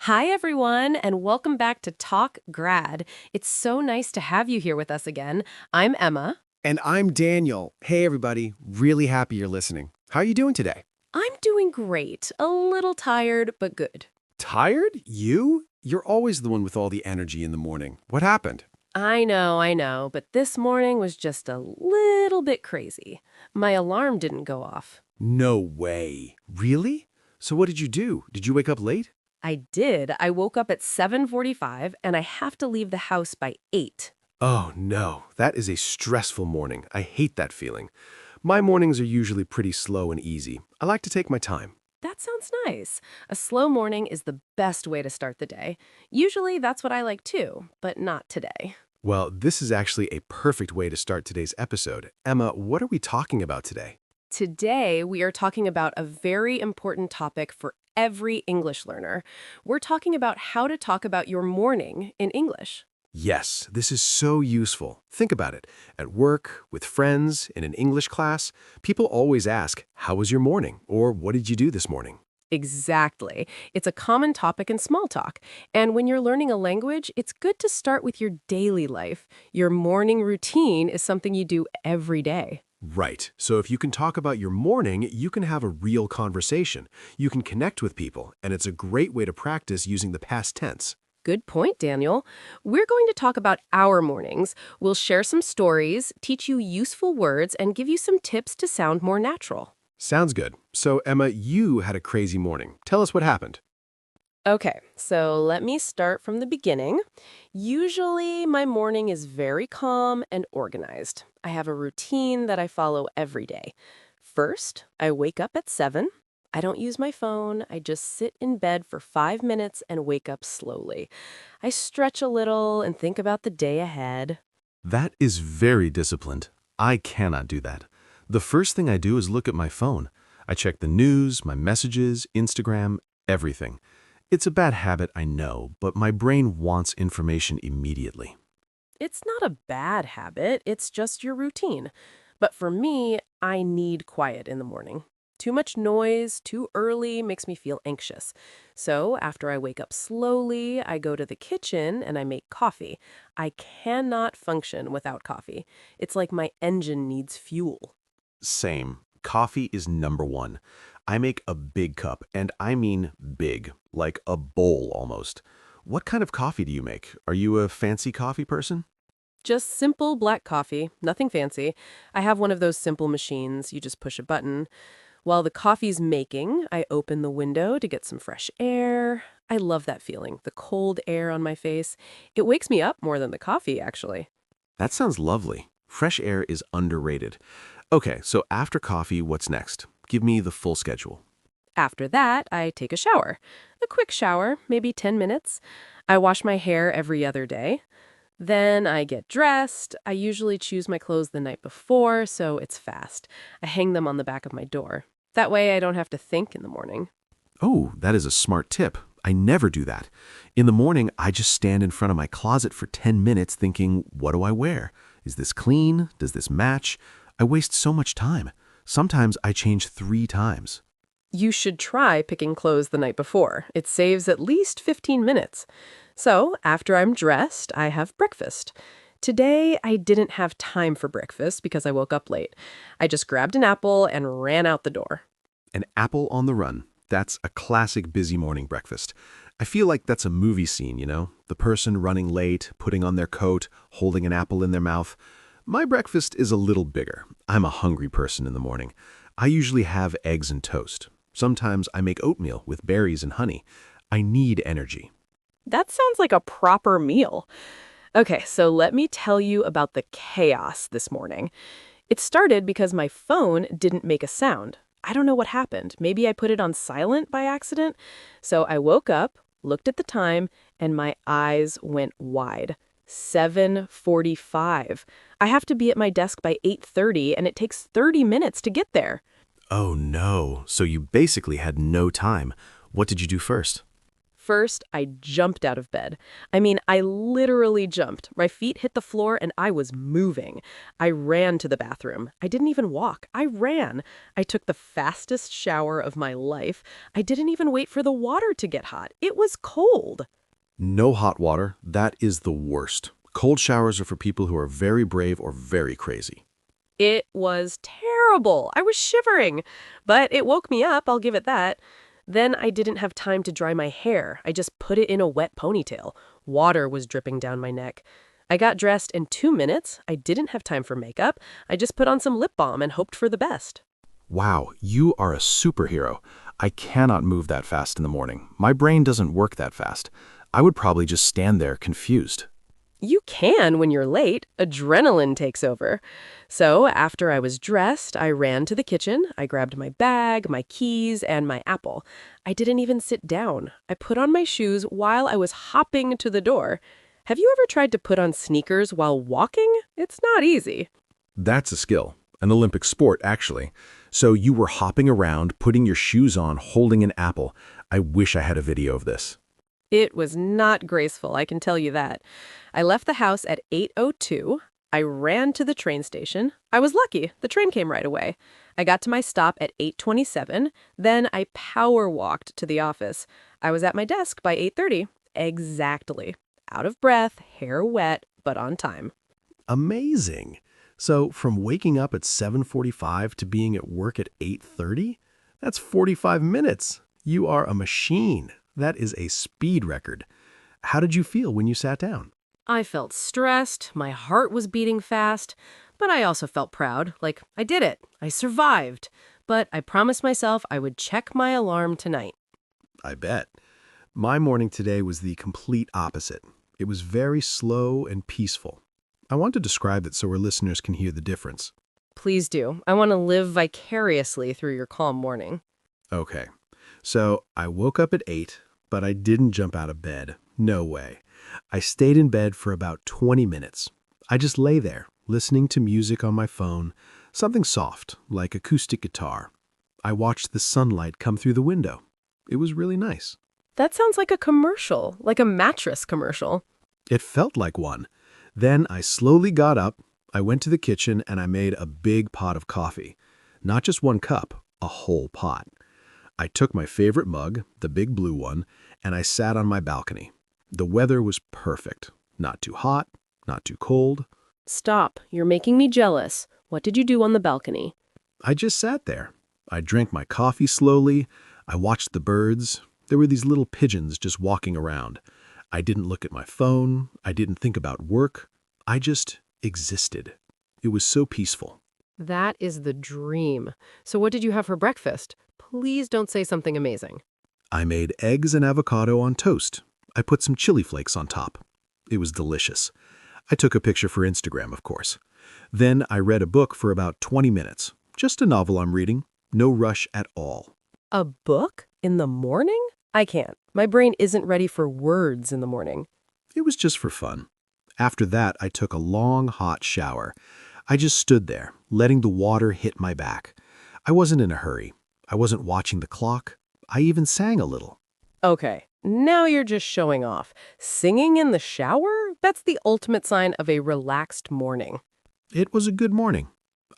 Hi, everyone, and welcome back to Talk Grad. It's so nice to have you here with us again. I'm Emma. And I'm Daniel. Hey, everybody. Really happy you're listening. How are you doing today? I'm doing great. A little tired, but good. Tired? You? You're always the one with all the energy in the morning. What happened? I know, but this morning was just a little bit crazy. My alarm didn't go off. No way. Really? So what did you do? Did you wake up late? I did. I woke up at 7:45, and I have to leave the house by 8. Oh, no. That is a stressful morning. I hate that feeling. My mornings are usually pretty slow and easy. I like to take my time. That sounds nice. A slow morning is the best way to start the day. Usually that's what I like too, but not today. Well, this is actually a perfect way to start today's episode. Emma, what are we talking about today? Today, we are talking about a very important topic for every English learner. We're talking about how to talk about your morning in English. Yes, this is so useful. Think about it. At work, with friends, in an English class, people always ask, "How was your morning?" or "What did you do this morning?" Exactly. It's a common topic in small talk. And when you're learning a language, it's good to start with your daily life. Your morning routine is something you do every day. Right. So if you can talk about your morning, you can have a real conversation. You can connect with people, and it's a great way to practice using the past tense. Good point, Daniel. We're going to talk about our mornings. We'll share some stories, teach you useful words, and give you some tips to sound more natural. Sounds good. So, Emma, you had a crazy morning. Tell us what happened. Okay, so let me start from the beginning. Usually, my morning is very calm and organized. I have a routine that I follow every day. First, I wake up at 7. I don't use my phone. I just sit in bed for 5 minutes and wake up slowly. I stretch a little and think about the day ahead. That is very disciplined. I cannot do that. The first thing I do is look at my phone. I check the news, my messages, Instagram, everything. It's a bad habit, I know, but my brain wants information immediately. It's not a bad habit, it's just your routine. But for me, I need quiet in the morning. Too much noise, too early makes me feel anxious. So after I wake up slowly, I go to the kitchen and I make coffee. I cannot function without coffee. It's like my engine needs fuel. Same. Coffee is number one. I make a big cup, and I mean big, like a bowl almost. What kind of coffee do you make? Are you a fancy coffee person? Just simple black coffee, nothing fancy. I have one of those simple machines. You just push a button. While the coffee's making, I open the window to get some fresh air. I love that feeling, the cold air on my face. It wakes me up more than the coffee, actually. That sounds lovely. Fresh air is underrated. Okay, so after coffee, what's next? Give me the full schedule. After that, I take a shower. A quick shower, maybe 10 minutes. I wash my hair every other day. Then I get dressed. I usually choose my clothes the night before, so it's fast. I hang them on the back of my door. That way I don't have to think in the morning. Oh, that is a smart tip. I never do that. In the morning, I just stand in front of my closet for 10 minutes thinking, what do I wear? Is this clean? Does this match? I waste so much time. Sometimes I change 3 times. You should try picking clothes the night before. It saves at least 15 minutes. So, after I'm dressed, I have breakfast. Today, I didn't have time for breakfast because I woke up late. I just grabbed an apple and ran out the door. An apple on the run. That's a classic busy morning breakfast. I feel like that's a movie scene, you know? The person running late, putting on their coat, holding an apple in their mouth. My breakfast is a little bigger. I'm a hungry person in the morning. I usually have eggs and toast. Sometimes I make oatmeal with berries and honey. I need energy. That sounds like a proper meal. Okay, so let me tell you about the chaos this morning. It started because my phone didn't make a sound. I don't know what happened. Maybe I put it on silent by accident. So I woke up, looked at the time, and my eyes went wide. 7:45. I have to be at my desk by 8:30, and it takes 30 minutes to get there. Oh no, so you basically had no time. What did you do first? First, I jumped out of bed. I mean, I literally jumped. My feet hit the floor and I was moving. I ran to the bathroom. I didn't even walk. I ran. I took the fastest shower of my life. I didn't even wait for the water to get hot. It was cold. No hot water. That is the worst. Cold showers are for people who are very brave or very crazy. It was terrible. I was shivering. But it woke me up, I'll give it that. Then I didn't have time to dry my hair. I just put it in a wet ponytail. Water was dripping down my neck. I got dressed in 2 minutes. I didn't have time for makeup. I just put on some lip balm and hoped for the best. Wow, you are a superhero. I cannot move that fast in the morning. My brain doesn't work that fast. I would probably just stand there confused. You can when you're late. Adrenaline takes over. So after I was dressed, I ran to the kitchen. I grabbed my bag, my keys, and my apple. I didn't even sit down. I put on my shoes while I was hopping to the door. Have you ever tried to put on sneakers while walking? It's not easy. That's a skill. An Olympic sport, actually. So you were hopping around, putting your shoes on, holding an apple. I wish I had a video of this. It was not graceful, I can tell you that. I left the house at 8:02. I ran to the train station. I was lucky. The train came right away. I got to my stop at 8:27. Then I power walked to the office. I was at my desk by 8:30. Exactly. Out of breath, hair wet, but on time. Amazing. So from waking up at 7:45 to being at work at 8:30, that's 45 minutes. You are a machine. That is a speed record. How did you feel when you sat down? I felt stressed, my heart was beating fast, but I also felt proud, like I did it, I survived. But I promised myself I would check my alarm tonight. I bet. My morning today was the complete opposite. It was very slow and peaceful. I want to describe it so our listeners can hear the difference. Please do. I want to live vicariously through your calm morning. Okay. So I woke up at 8, but I didn't jump out of bed. No way. I stayed in bed for about 20 minutes. I just lay there, listening to music on my phone, something soft, like acoustic guitar. I watched the sunlight come through the window. It was really nice. That sounds like a commercial, like a mattress commercial. It felt like one. Then I slowly got up, I went to the kitchen, and I made a big pot of coffee. Not just one cup, a whole pot. I took my favorite mug, the big blue one, and I sat on my balcony. The weather was perfect. Not too hot, not too cold. Stop. You're making me jealous. What did you do on the balcony? I just sat there. I drank my coffee slowly. I watched the birds. There were these little pigeons just walking around. I didn't look at my phone. I didn't think about work. I just existed. It was so peaceful. That is the dream. So what did you have for breakfast? Please don't say something amazing. I made eggs and avocado on toast. I put some chili flakes on top. It was delicious. I took a picture for Instagram, of course. Then I read a book for about 20 minutes. Just a novel I'm reading. No rush at all. A book? In the morning? I can't. My brain isn't ready for words in the morning. It was just for fun. After that, I took a long, hot shower. I just stood there, letting the water hit my back. I wasn't in a hurry. I wasn't watching the clock. I even sang a little. Okay, now you're just showing off. Singing in the shower? That's the ultimate sign of a relaxed morning. It was a good morning.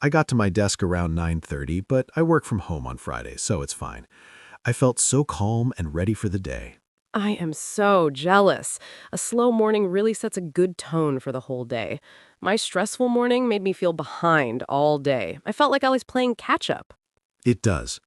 I got to my desk around 9:30, but I work from home on Fridays, so it's fine. I felt so calm and ready for the day. I am so jealous. A slow morning really sets a good tone for the whole day. My stressful morning made me feel behind all day. I felt like I was playing catch-up. It does.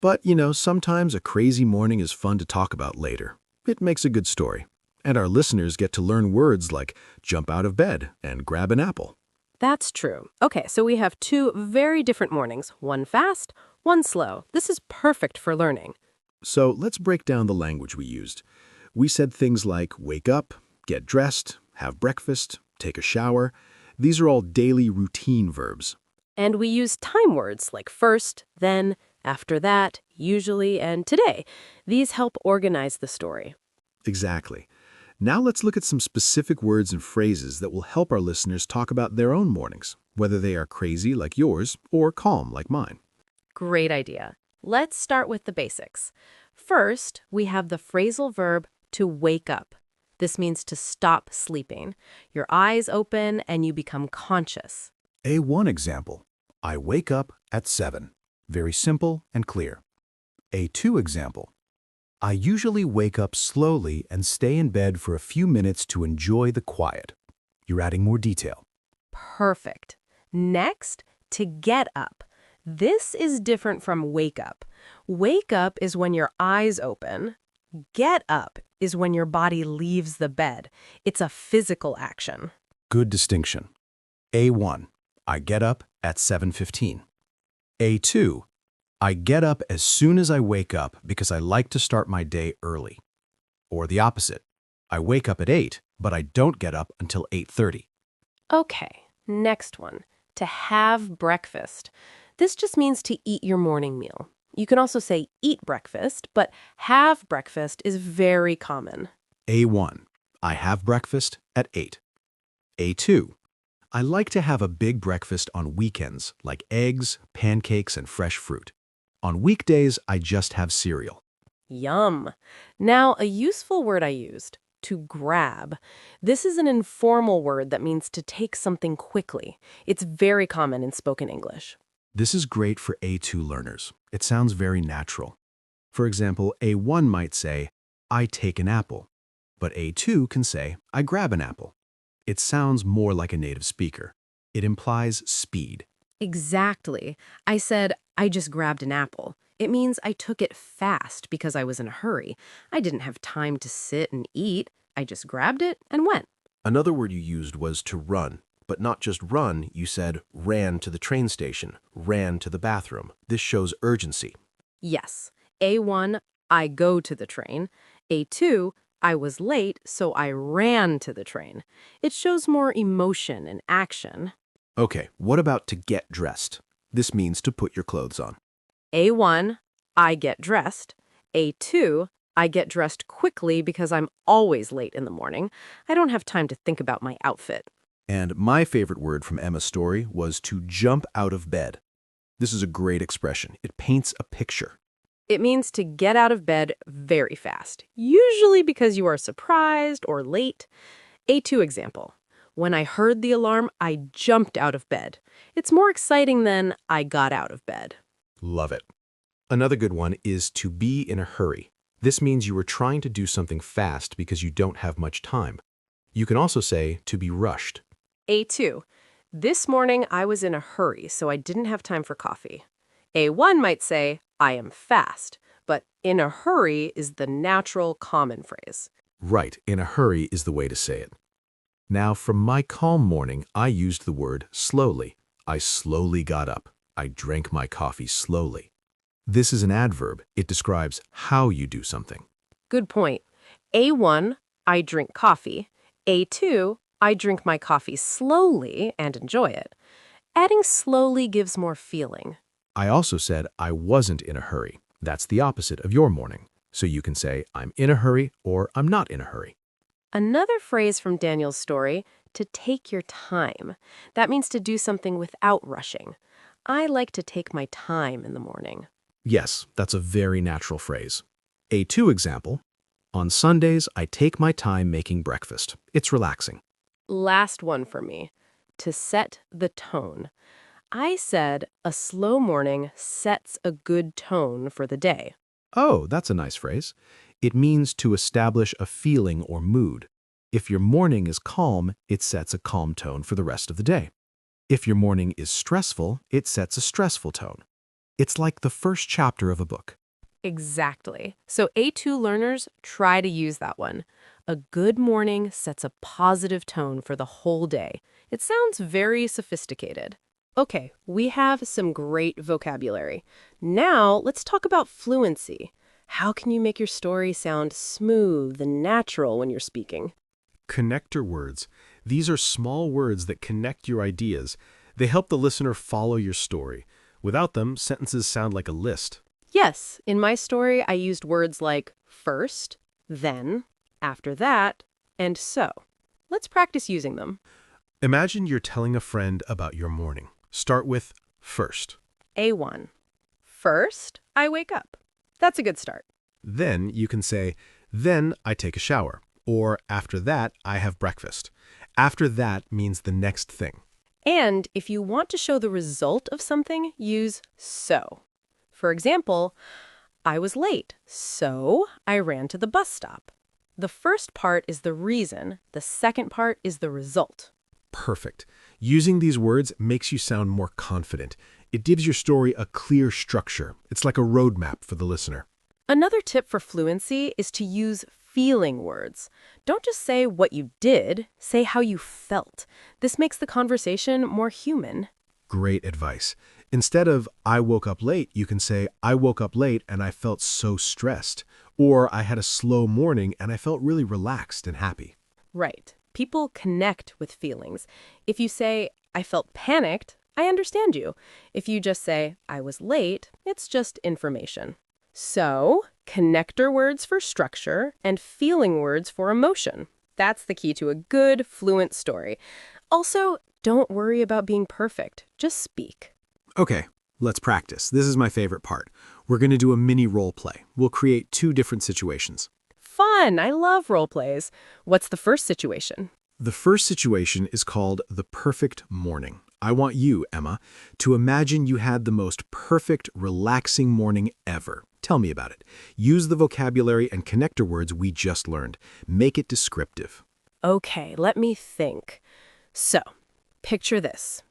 But, sometimes a crazy morning is fun to talk about later. It makes a good story. And our listeners get to learn words like jump out of bed and grab an apple. That's true. Okay, so we have two very different mornings. One fast, one slow. This is perfect for learning. So let's break down the language we used. We said things like wake up, get dressed, have breakfast, take a shower. These are all daily routine verbs. And we use time words like first, then, after that, usually, and today. These help organize the story. Exactly. Now let's look at some specific words and phrases that will help our listeners talk about their own mornings, whether they are crazy like yours or calm like mine. Great idea. Let's start with the basics. First, we have the phrasal verb To wake up. This means to stop sleeping. Your eyes open and you become conscious. A1 example. I wake up at 7. Very simple and clear. A2 example. I usually wake up slowly and stay in bed for a few minutes to enjoy the quiet. You're adding more detail. Perfect. Next, to get up. This is different from wake up. Wake up is when your eyes open. Get up is when your body leaves the bed. It's a physical action. Good distinction. A1. I get up at 7:15. A2. I get up as soon as I wake up because I like to start my day early. Or the opposite. I wake up at 8, but I don't get up until 8:30. Okay, next one. To have breakfast. This just means to eat your morning meal. You can also say eat breakfast, but have breakfast is very common. A1. I have breakfast at 8. A2. I like to have a big breakfast on weekends, like eggs, pancakes, and fresh fruit. On weekdays, I just have cereal. Yum. Now, a useful word I used, to grab. This is an informal word that means to take something quickly. It's very common in spoken English. This is great for A2 learners. It sounds very natural. For example, A1 might say, I take an apple, but A2 can say, I grab an apple. It sounds more like a native speaker. It implies speed. Exactly. I said, I just grabbed an apple. It means I took it fast because I was in a hurry. I didn't have time to sit and eat. I just grabbed it and went. Another word you used was to run, but not just run, you said ran to the train station, ran to the bathroom. This shows urgency. Yes. A1, I go to the train. A2, I was late, so I ran to the train. It shows more emotion and action. Okay, what about to get dressed? This means to put your clothes on. A1, I get dressed. A2, I get dressed quickly because I'm always late in the morning. I don't have time to think about my outfit. And my favorite word from Emma's story was to jump out of bed. This is a great expression. It paints a picture. It means to get out of bed very fast, usually because you are surprised or late. A2 example. When I heard the alarm, I jumped out of bed. It's more exciting than I got out of bed. Love it. Another good one is to be in a hurry. This means you are trying to do something fast because you don't have much time. You can also say to be rushed. A2. This morning I was in a hurry, so I didn't have time for coffee. A1 might say, I am fast, but in a hurry is the natural common phrase. Right, in a hurry is the way to say it. Now, from my calm morning, I used the word slowly. I slowly got up. I drank my coffee slowly. This is an adverb. It describes how you do something. Good point. A1, I drink coffee. A2, I drink my coffee slowly and enjoy it. Adding slowly gives more feeling. I also said I wasn't in a hurry. That's the opposite of your morning. So you can say I'm in a hurry or I'm not in a hurry. Another phrase from Daniel's story, to take your time. That means to do something without rushing. I like to take my time in the morning. Yes, that's a very natural phrase. A2 example. On Sundays, I take my time making breakfast. It's relaxing. Last one for me, to set the tone. I said a slow morning sets a good tone for the day. Oh, that's a nice phrase. It means to establish a feeling or mood. If your morning is calm, it sets a calm tone for the rest of the day. If your morning is stressful, it sets a stressful tone. It's like the first chapter of a book. Exactly. So A2 learners, try to use that one. A good morning sets a positive tone for the whole day. It sounds very sophisticated. Okay, we have some great vocabulary. Now, let's talk about fluency. How can you make your story sound smooth and natural when you're speaking? Connector words. These are small words that connect your ideas. They help the listener follow your story. Without them, sentences sound like a list. Yes, in my story, I used words like first, then, after that, and so. Let's practice using them. Imagine you're telling a friend about your morning. Start with first. A1. First, I wake up. That's a good start. Then you can say, Then I take a shower. Or after that, I have breakfast. After that means the next thing. And if you want to show the result of something, use so. For example, I was late, so I ran to the bus stop. The first part is the reason, the second part is the result. Perfect. Using these words makes you sound more confident. It gives your story a clear structure. It's like a roadmap for the listener. Another tip for fluency is to use feeling words. Don't just say what you did, say how you felt. This makes the conversation more human. Great advice. Instead of I woke up late, you can say I woke up late and I felt so stressed. Or I had a slow morning and I felt really relaxed and happy. Right. People connect with feelings. If you say, I felt panicked, I understand you. If you just say, I was late, it's just information. So, connector words for structure and feeling words for emotion. That's the key to a good, fluent story. Also, don't worry about being perfect. Just speak. Okay, let's practice. This is my favorite part. We're going to do a mini role play. We'll create 2 different situations. Fun! I love role plays. What's the first situation? The first situation is called the perfect morning. I want you, Emma, to imagine you had the most perfect, relaxing morning ever. Tell me about it. Use the vocabulary and connector words we just learned. Make it descriptive. Okay, let me think. So, picture this.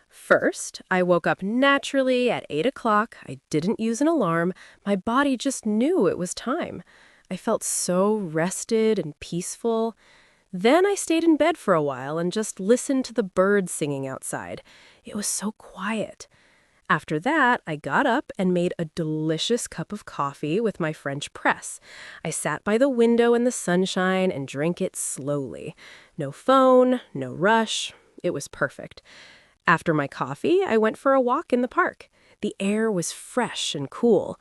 First, I woke up naturally at 8 o'clock. I didn't use an alarm. My body just knew it was time. I felt so rested and peaceful. Then I stayed in bed for a while and just listened to the birds singing outside. It was so quiet. After that, I got up and made a delicious cup of coffee with my French press. I sat by the window in the sunshine and drank it slowly. No phone, no rush. It was perfect. After my coffee, I went for a walk in the park. The air was fresh and cool.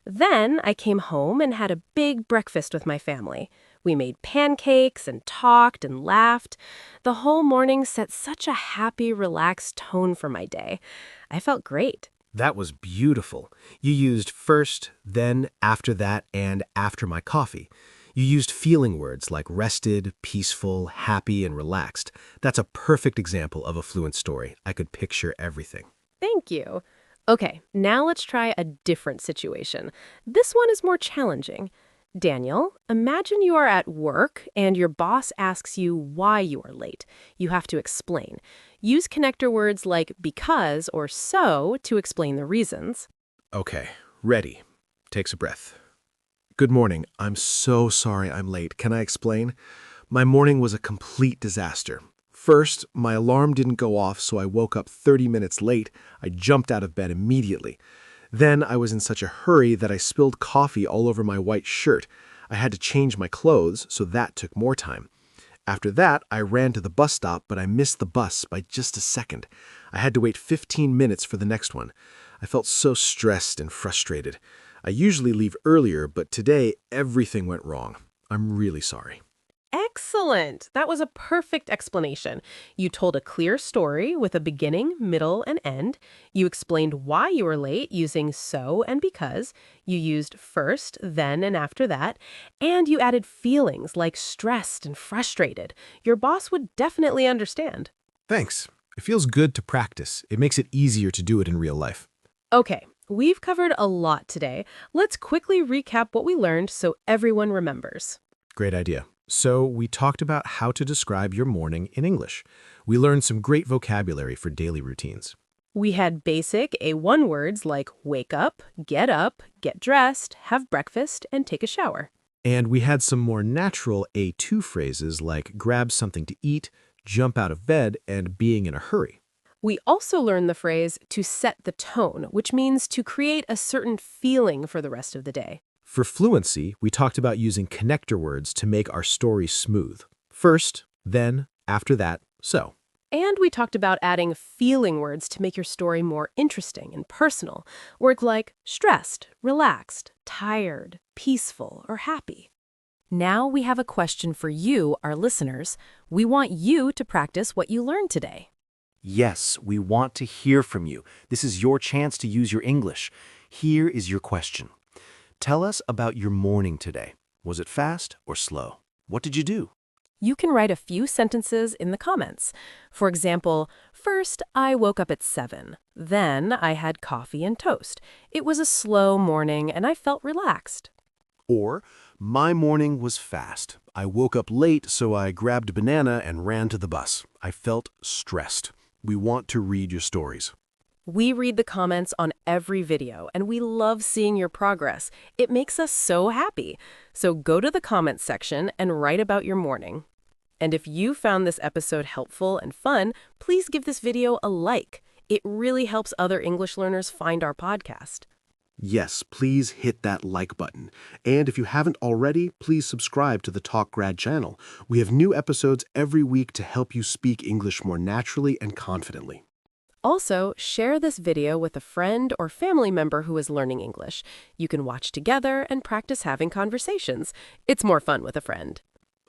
Then I came home and had a big breakfast with my family. We made pancakes and talked and laughed. The whole morning set such a happy, relaxed tone for my day. I felt great. That was beautiful. You used first, then, after that, and after my coffee. You used feeling words like rested, peaceful, happy, and relaxed. That's a perfect example of a fluent story. I could picture everything. Thank you. Okay, now let's try a different situation. This one is more challenging. Daniel, imagine you are at work and your boss asks you why you are late. You have to explain. Use connector words like because or so to explain the reasons. Okay, ready. Takes a breath. Good morning. I'm so sorry I'm late. Can I explain? My morning was a complete disaster. First, my alarm didn't go off, so I woke up 30 minutes late. I jumped out of bed immediately. Then I was in such a hurry that I spilled coffee all over my white shirt. I had to change my clothes, so that took more time. After that, I ran to the bus stop, but I missed the bus by just a second. I had to wait 15 minutes for the next one. I felt so stressed and frustrated. I usually leave earlier, but today everything went wrong. I'm really sorry. Excellent! That was a perfect explanation. You told a clear story with a beginning, middle, and end. You explained why you were late using so and because. You used first, then, and after that. And you added feelings like stressed and frustrated. Your boss would definitely understand. Thanks. It feels good to practice. It makes it easier to do it in real life. Okay, we've covered a lot today. Let's quickly recap what we learned so everyone remembers. Great idea. So we talked about how to describe your morning in English. We learned some great vocabulary for daily routines. We had basic A1 words like wake up, get dressed, have breakfast, and take a shower. And we had some more natural A2 phrases like grab something to eat, jump out of bed, and being in a hurry. We also learned the phrase to set the tone, which means to create a certain feeling for the rest of the day. For fluency, we talked about using connector words to make our story smooth. First, then, after that, so. And we talked about adding feeling words to make your story more interesting and personal. Words like stressed, relaxed, tired, peaceful, or happy. Now we have a question for you, our listeners. We want you to practice what you learned today. Yes, we want to hear from you. This is your chance to use your English. Here is your question. Tell us about your morning today. Was it fast or slow? What did you do? You can write a few sentences in the comments. For example, first, I woke up at 7. Then, I had coffee and toast. It was a slow morning and I felt relaxed. Or, my morning was fast. I woke up late, so I grabbed a banana and ran to the bus. I felt stressed. We want to read your stories. We read the comments on every video, and we love seeing your progress. It makes us so happy. So go to the comments section and write about your morning. And if you found this episode helpful and fun, please give this video a like. It really helps other English learners find our podcast. Yes, please hit that like button. And if you haven't already, please subscribe to the Talk Grad channel. We have new episodes every week to help you speak English more naturally and confidently. Also, share this video with a friend or family member who is learning English. You can watch together and practice having conversations. It's more fun with a friend.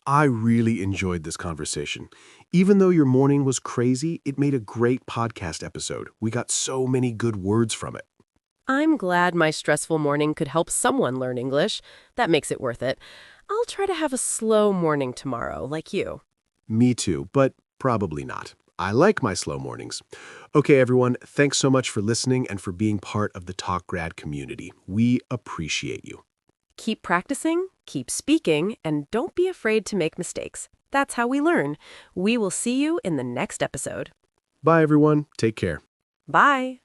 I really enjoyed this conversation. Even though your morning was crazy, it made a great podcast episode. We got so many good words from it. I'm glad my stressful morning could help someone learn English. That makes it worth it. I'll try to have a slow morning tomorrow, like you. Me too, but probably not. I like my slow mornings. Okay, everyone, thanks so much for listening and for being part of the Talk Grad community. We appreciate you. Keep practicing, keep speaking, and don't be afraid to make mistakes. That's how we learn. We will see you in the next episode. Bye, everyone. Take care. Bye.